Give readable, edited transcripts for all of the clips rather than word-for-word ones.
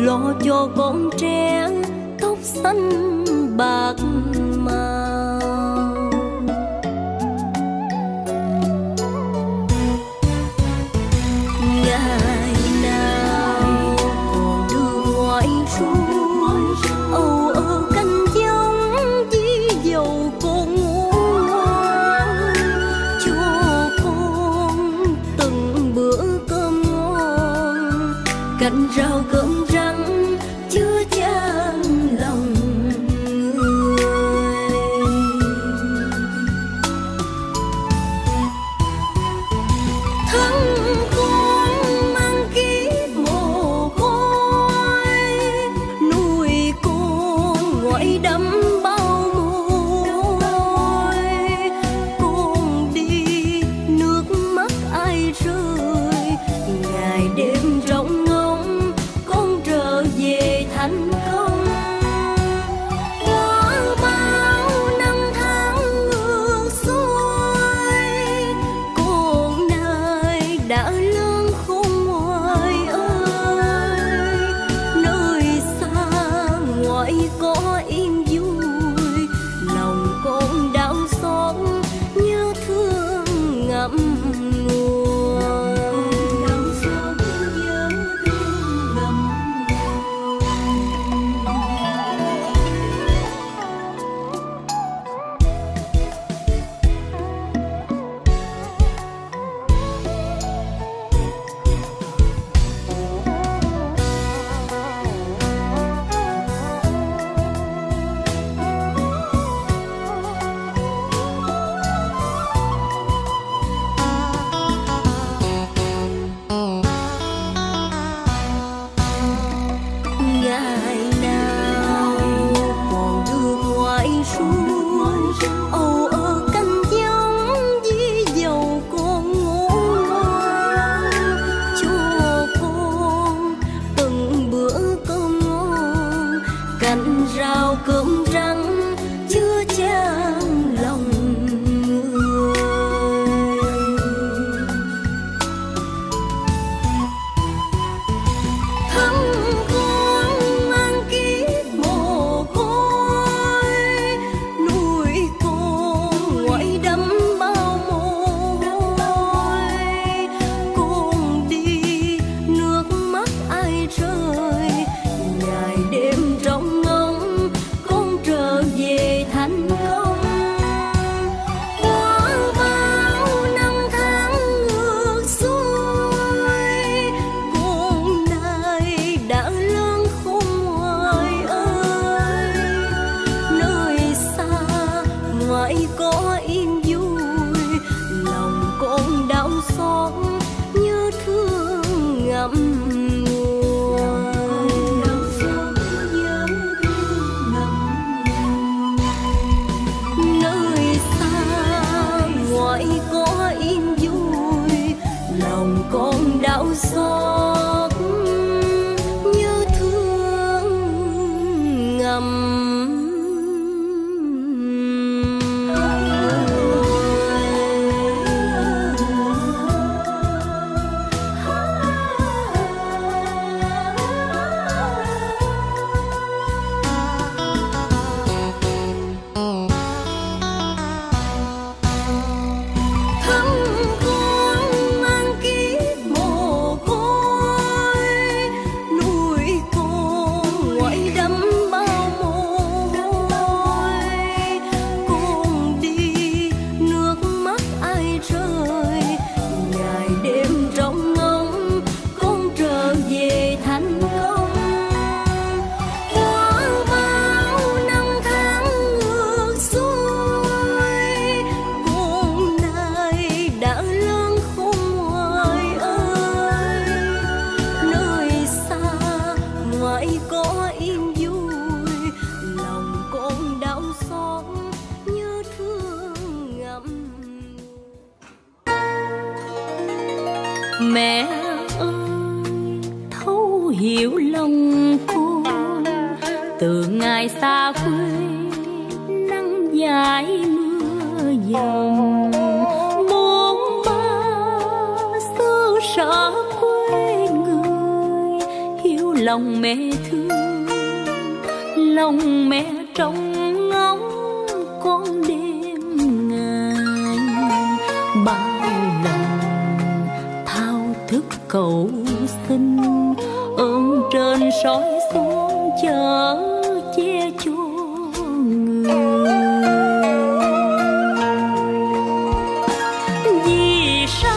lo cho con trẻ tóc xanh bạc màu. Ngày nào còn đường ngoại xuôi âu ơ canh giống với dầu con ngoan, cho con từng bữa cơm ngon, canh rau cơm rang chưa chan lòng người. Thân con mang kiếp mồ côi, nuôi con ngoại đẫm bao môi. Con đi nước mắt ai rơi, ngày đêm rộng ngóng con trở về thành công. Qua bao năm tháng ngược xuôi, con nay đã lớn khôn ngoại ơi. Nơi xa ngoại có yên vui, lòng con đau xót nhớ thương ngậm ngùi. Đau xót nhớ thương ngậm ngày nào còn đường ngoại xuôi âu ơ canh giống với dầu con ngoan, cho con từng bữa cơm ngon, canh rau cơm rang chưa chan lòng người. Thân con mang kiếp mồ côi, nuôi con ngoại đẫm bao môi. Con đi nước mắt ai rơi, ngày đêm rộng ngóng con trở về thành công. Qua bao năm tháng ngược xuôi, con nay đã lớn khôn ngoại ơi. Nơi xa ngoại có yên vui, lòng con đau xót nhớ thương ngậm ngùi. Đau xót nhớ thương ngậm ngùi. Nơi xa ngoại có yên vui, lòng con đau xót nhớ thương ngậm thân con mang kiếp mồ côi, nuôi con ngoại đẫm bao môi. Con đi nước mắt ai rơi, ngày đêm rộng ngóng con trở về thành công. Qua bao năm tháng ngược xuôi, con nay đã lớn khôn ngoại ơi. Nơi xa ngoại có yên vui, lòng con đau xót nhớ thương ngậm ngùi. Mẹ ơi thấu hiểu lòng con, từ ngày xa quê nắng dài mưa dầm. Bốn ba xứ sở quê người, hiếu lòng mẹ thương, lòng mẹ trông ngóng con đêm ngày. Bao lần thao thức cầu xin, ơn trên soi xuống chở che cho người. Vì sao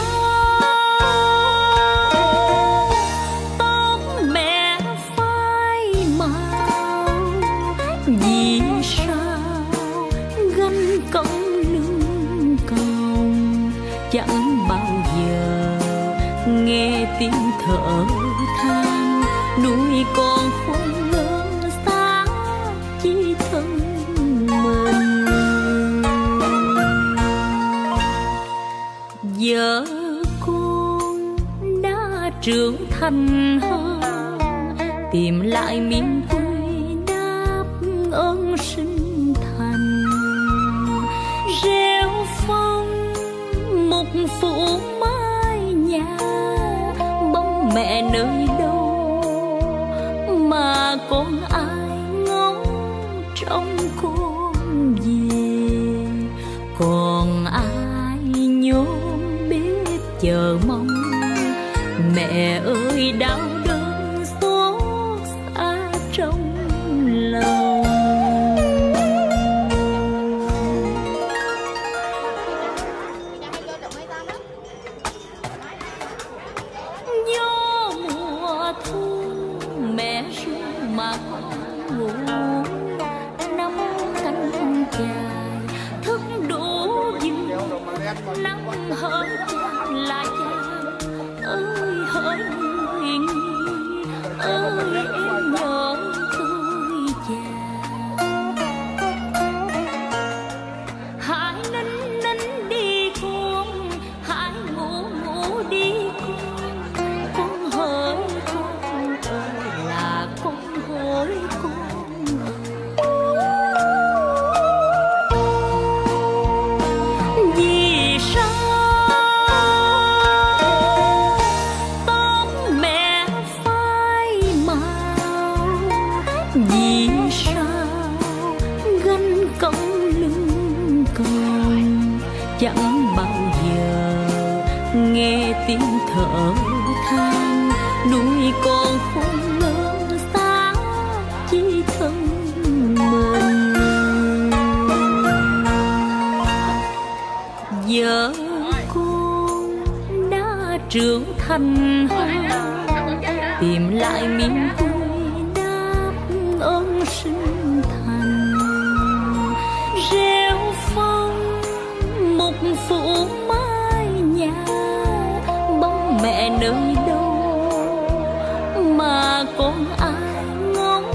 tóc mẹ phai màu, vì sao gánh cống lưng còng, chẳng bao giờ nghe tiếng thở than nuôi con khôn lớn xa chỉ thân mình. Giờ con đã trưởng thành hơn, tìm lại miền quê đáp ơn sinh thành. Rêu phong một phủ mái nhà, bóng mẹ nơi đâu mà con ai ngóng trong con về. Còn ai nhôm bếp chờ mong, mẹ ơi đau đớn xót xa trong lòng. Gió mùa thu mẹ ru mà con ngủ, nắm cánh dài thức đủ dịu, nắng hơi lại chàng ơi hỡi người nghi ơi em nhớ tôi già. Hãy nín nín đi con, hãy ngủ ngủ đi con hỡi con ơi là con hỡi con. Vì sao tóc mẹ phai màu, vì sao gánh cống lưng còng, chẳng bao giờ nghe tiếng thở than nuôi con khôn lớn xa chỉ thân mình. Giờ con đã trưởng thành hơn, tìm lại miền quê đáp ơn sinh thành. Rêu phong một phủ mái nhà, bóng mẹ nơi đâu mà con ai ngóng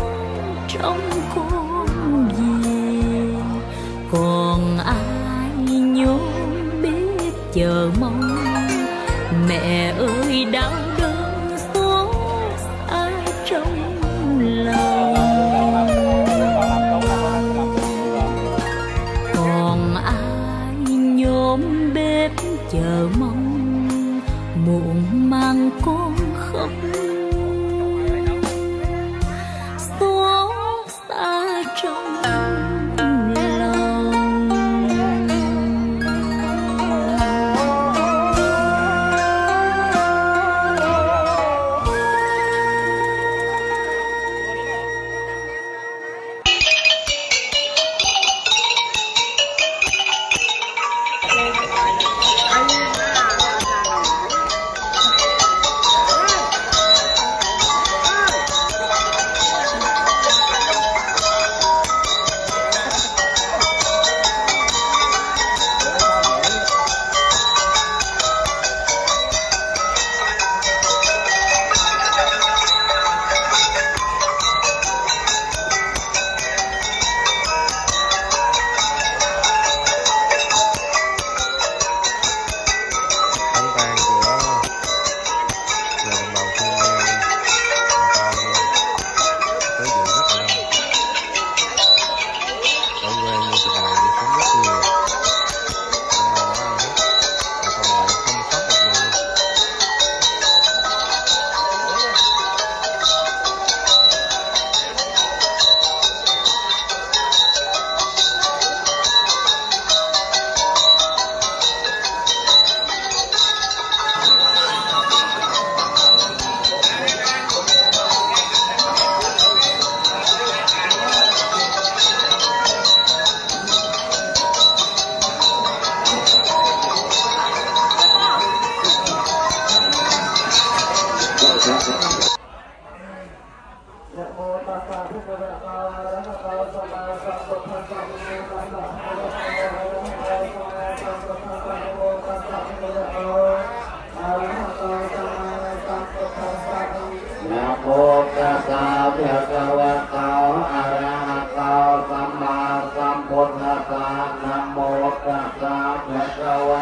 trong con về. Còn ai nhôm bếp chờ mong, mẹ ơi đau đớn xót xa trong lòng. Còn ai nhôm bếp chờ mong, muộn mang con khóc xót xa trong lòng.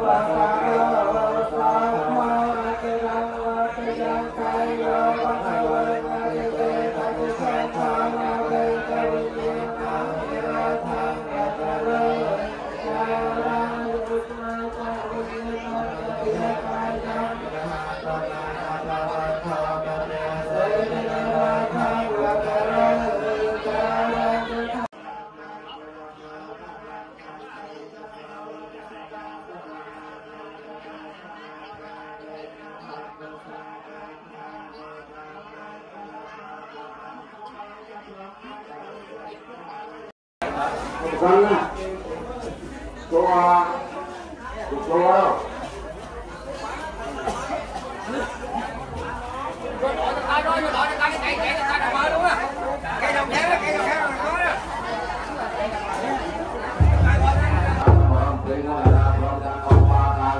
Vâng ạ. Cô đâu? Hãy subscribe cho kênh Ghiền Mì Gõ để không bỏ lỡ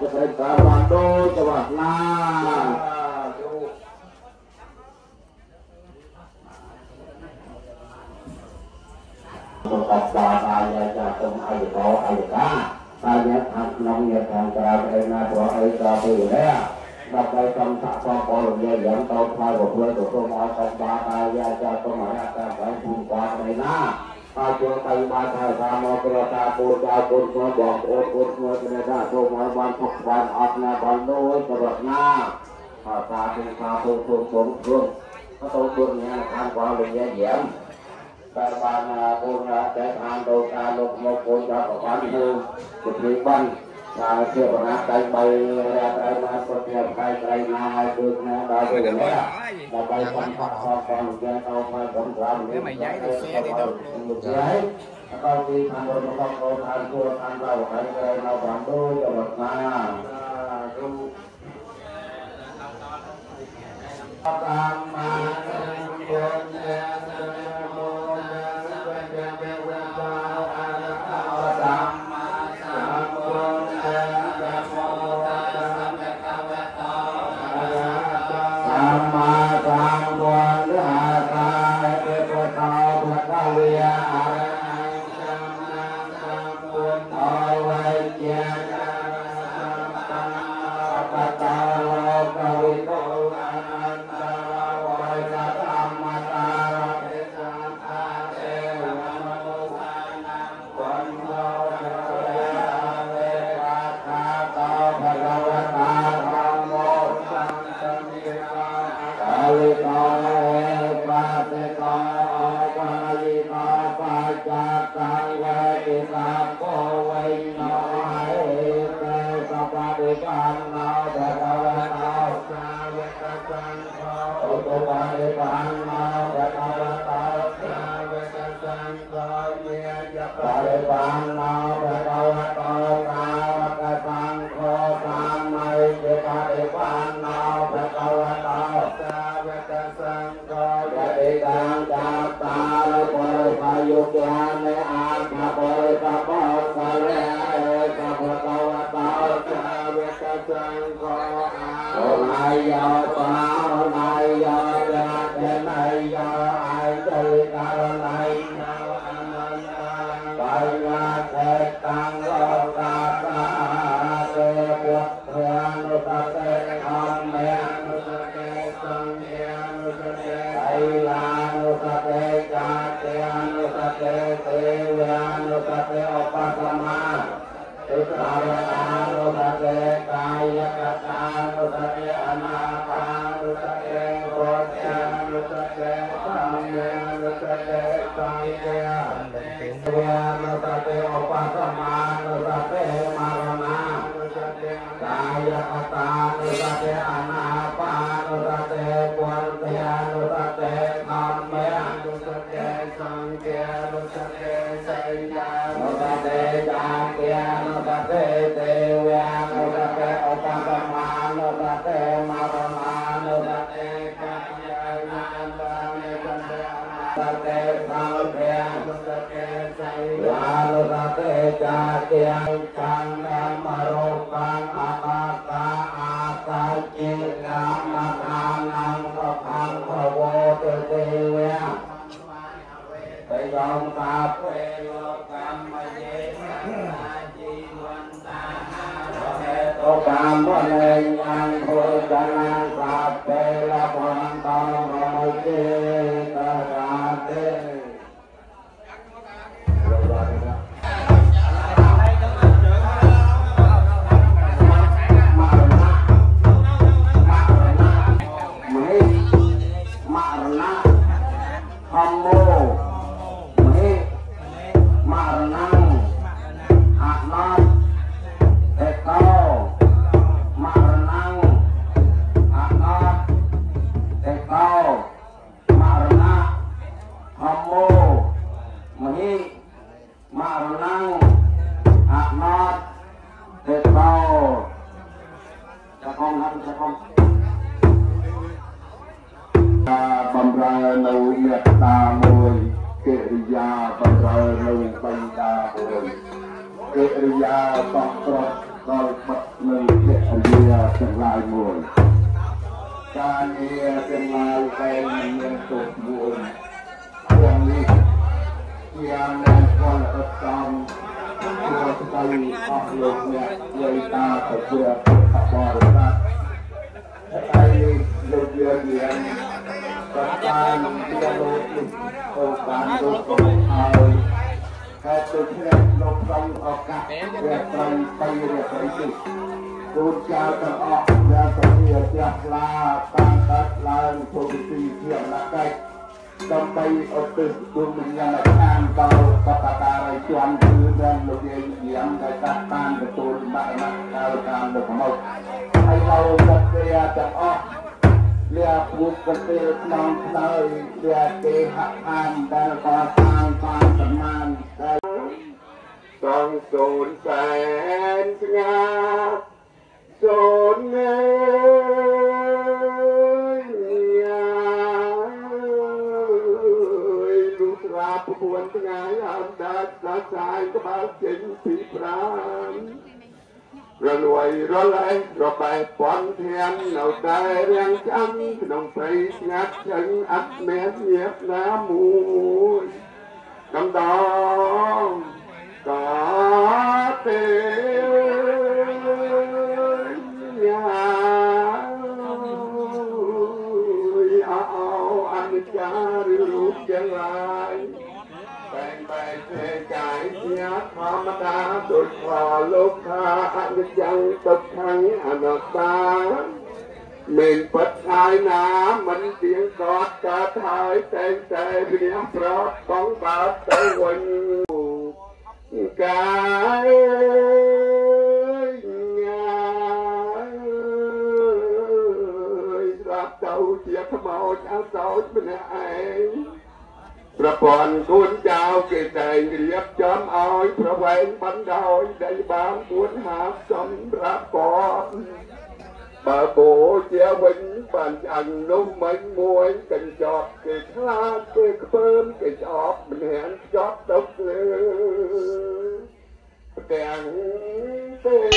จะเป็นการวันโดจังหวัดนาตัวตัดตาตายาจะต้องไอ้ขอไอ้ก้าตายาทำน้องยาทางกราบไอ้นาตัวไอ้กราบไปแล้วดับไปคำสั่งความพอหลงยาอย่างเตาไฟกับเพื่อนตัวตัวมอสัมปาตายาจะต้องหมายอาการของภูมิความในหน้าพาจวงไปบานไทยตามอกระตาปูจาปูนบอกโอดเมื่อจะได้โตมอยวันทุกวันออกนาบอลโน้ยกระโดดหน้าพาตาเป็นตาปูทุ่งทุ่งทุ่งเขาโตตัวนี้ทางความหลงยาเหยียบการบานปูนาแต่ทางโดกาลกโมกุลจากความดูจุดนี้บ้านเชื่อว่านักใจใบอะไรมาคนเดียวใครใจนาให้ดูนะได้ดูแล้วได้ไปฟังฟังฟังฟังเจ้าเอาไปสงครามนี่ไม่ใหญ่เลยใหญ่ก็ที่ทางโดนต้องโดนทางตัวทางเราใครเลยเราฟังดูจะหมดมาตามมาบนเรือโมนะเป็นเป็นเวลาอาตามมาสามบนเรือโมนะเป็นเวลาตามมาสามบนเรือตาเป็นปะทอปะทะเวียอะไรจำนำจำบุญเอาไว้เจียกันจำปะทอโลกวิโตบำเรอในเมตตามวยกิริยาบำเรอในปัญญามวยกิริยาต้องตรอกโดยปัจจุบัน ទាំងឡាយមួយការងារទាំងឡាយតែមានទុកមួយទាំងនេះយ៉ាងណាក៏អត់សមព្រោះស្ដីអស់លោកអ្នកយាយតាទៅជាពុទ្ធបរិស័ទហើយលោកយាយមានប្រការជាលោកនេះអូបានលោកក៏ហើយហើយទៅឆ្លងលោកប្រងឱកាសវាត្រង់ទៅរៀបរីទីគូចៅទាំងអស់ដែលទៅជាផ្ទះផ្លាតាមកាត់ឡើងពុទ្ធទីជាអនាគតដើម្បីឧទ្ទិសដួងវិញ្ញាណក្ខន្ធដល់បព្វតារិយជនគឺដែលលោកយាយយាមដែលតាមទទួលបានដល់តាមលោកមកហើយเราจัดเตรียมទាំងអស់เรียกบุกเตะน้องเคยเรียกเตะหักอันแต่ก็สร้างความสมานได้ต้องสูญแสนงามสูญเงินลูกราบปวนงานอันดัดละสายก็มาเจ็นปีพรามระรวยระไหลระไปปอนเทียนเอาได้เรียงจำขนมไปงัดถึงอัดเม็ดเงียบน้ำมูลน้ำดองก็เตยเอาอันจารึรูปยังไรแต่งไปเทกายเสียธรรมดาสุดพอลูกค้าอันยังตกทั้งอนัตตาเม่นปัดชายน้ำมันเสียงกอดกระทายแต่งใจเรียบร้อยของบาดตะวันกายรับเจ้าเสียขโมยเอาเจ้าเป็นไงประปอนคุณเจ้าเกิดใจเรียบจอมอ้อยพระเวงบันดอยได้บางบุญหาสำรับก่อนbà bố chia vinh bàn ăn lúc mấy muối cần chọt cái khá cái phơm cái chọt mình hẹn chọt đốc lên đèn tê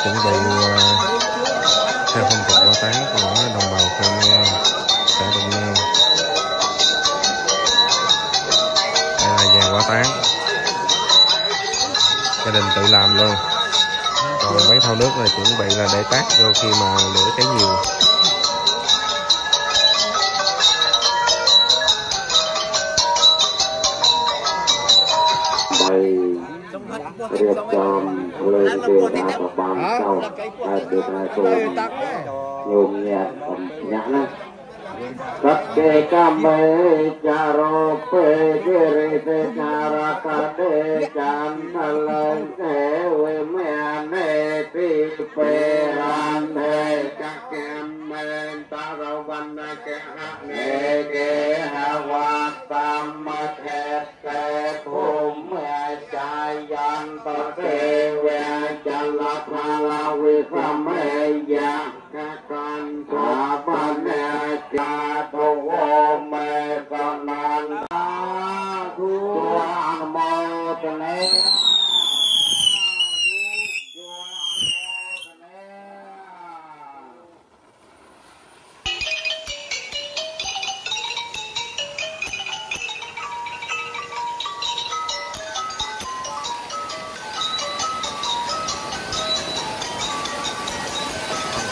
chuẩn bị theo phong tục qua táng của đồng bào Khmer xã Đồng Nang. Đây là dàn qua táng, gia đình tự làm luôn. Còn mấy thau nước là chuẩn bị là để tát vô khi mà lửa cháy nhiều. Riêng chom lên tiền đã có bằng sau hai từ hai cô nhôm nhẹ nhãn á các cái cam bê cha rô phê cái rê tê cha ra ca đê chan lên thế huê mẹ nê tì phê ran thê các kem men ta rô văn cái hạ nê cái hạ hoa tam mát hẹp tê thùm mẹ chai yan ta tê ve chan la pha la vi pham mê ya các con thả ban nê cha thô ô mê sa nan ta thu an mô tê lê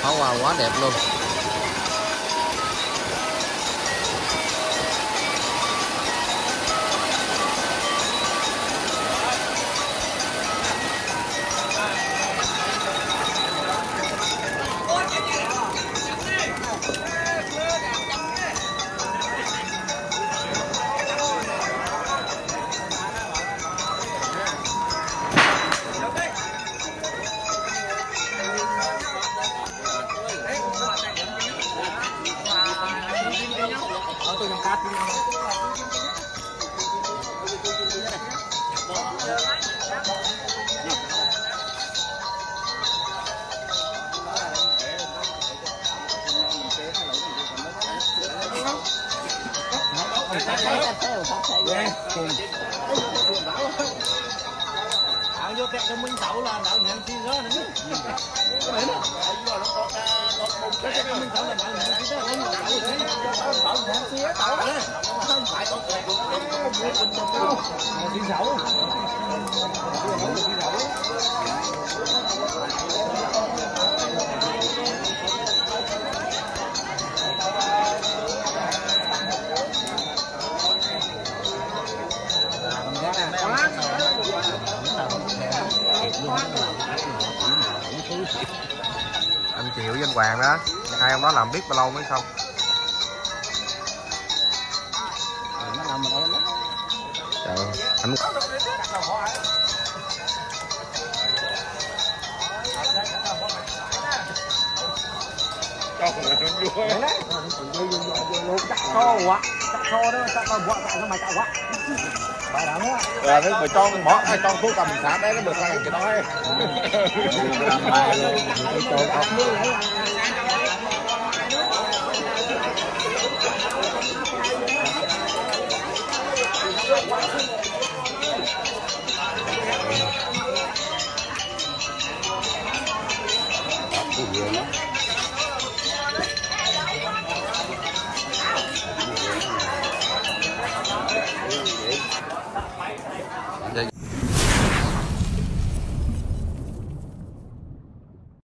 pháo hoa quá đẹp luôn. vô kẹt cho Minh Sậu là đạo nhận chi đó nữa. Cái Minh Sậu là đạo nhận chi đó nó đạo nhận chi đó. Không phải có chi Sậu. Anh Triệu với anh Hoàng đó, hai ông đó làm biết bao lâu mới xong. Trời anh chắc xô quá, chắc xô đó, chắc xô quá, nó mày chắc quá. Bà đã đó. Rồi thế mà cho bỏ cho thuốc cầm xả đấy nó được ra cái đó ấy. cái gì đó.